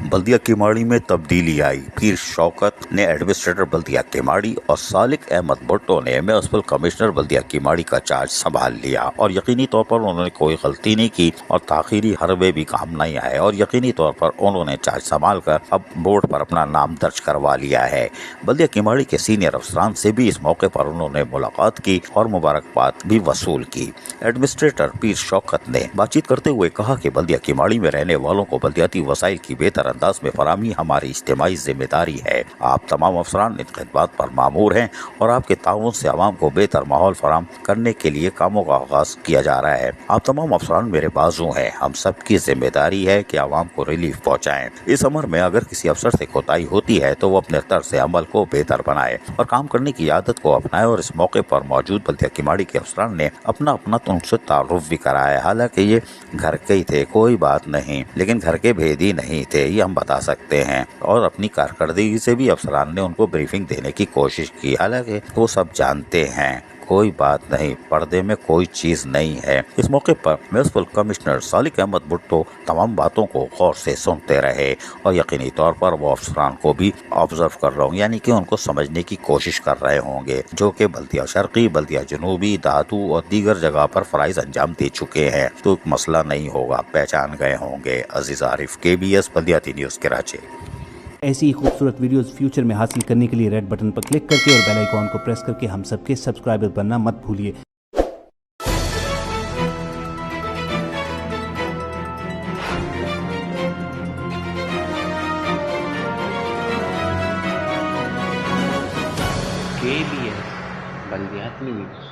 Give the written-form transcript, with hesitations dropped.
बल्दिया केमाड़ी में तब्दीली आई। पीर शौकत ने एडमिनिस्ट्रेटर बल्दिया केमाड़ी और सालिक अहमद भुट्टो ने म्युनिसिपल कमिश्नर बल्दिया केमाड़ी का चार्ज संभाल लिया और यकीनी तौर पर उन्होंने कोई गलती नहीं की और ताखीरी हरबे भी काम नहीं आए और यकीनी तौर पर उन्होंने चार्ज संभाल कर अब बोर्ड पर अपना नाम दर्ज करवा लिया है। बल्दिया केमाड़ी के सीनियर अफसरान से भी इस मौके पर उन्होंने मुलाकात की और मुबारकबाद भी वसूल की। एडमिनिस्ट्रेटर पीर शौकत ने बातचीत करते हुए कहा कि बल्दिया केमाड़ी में रहने वालों को बल्दियाती वसाइल की बेहतर अंदाज में फराहमी हमारी इज्तिमाई जिम्मेदारी है। आप तमाम अफसरान इन खिदमत पर मामूर हैं और आपके ताउन से आवाम को बेहतर माहौल फराहम करने के लिए कामों का आगाज किया जा रहा है। आप तमाम अफसरान मेरे बाजू हैं। हम सब की जिम्मेदारी है कि आवाम को रिलीफ पहुँचाएं। इस अमर में अगर किसी अफसर से कोताही होती है तो वो अपने तर्ज अमल को बेहतर बनाए और काम करने की आदत को अपनाए। और इस मौके पर मौजूद बल्दिया केमाड़ी के अफसरान ने अपना तो उनसे तारुफ भी कराया। हालांकि ये घर के ही थे, कोई बात नहीं, लेकिन घर के भेदी नहीं थे, ये हम बता सकते हैं। और अपनी कारकर्दगी से भी अफसरान ने उनको ब्रीफिंग देने की कोशिश की। हालांकि वो सब जानते हैं, कोई बात नहीं, पर्दे में कोई चीज नहीं है। इस मौके पर म्युनिसिपल कमिश्नर सालिक अहमद भुट्टो तमाम बातों को गौर से सुनते रहे और यकीनी तौर पर वो अफसरान को भी ऑब्जर्व कर रहे होंगे, यानी कि उनको समझने की कोशिश कर रहे होंगे, जो कि बल्दिया शर्की, बल्दिया जनूबी, दातू और दीगर जगह पर फराइज अंजाम दे चुके हैं। तो मसला नहीं होगा, पहचान गए होंगे। अजीज आरिफ, KBS बल्दियाती न्यूज कराची। ऐसी ही खूबसूरत वीडियोस फ्यूचर में हासिल करने के लिए रेड बटन पर क्लिक करके और बेल आइकॉन को प्रेस करके हम सबके सब्सक्राइबर बनना मत भूलिए। KBS बल्दियाती न्यूज।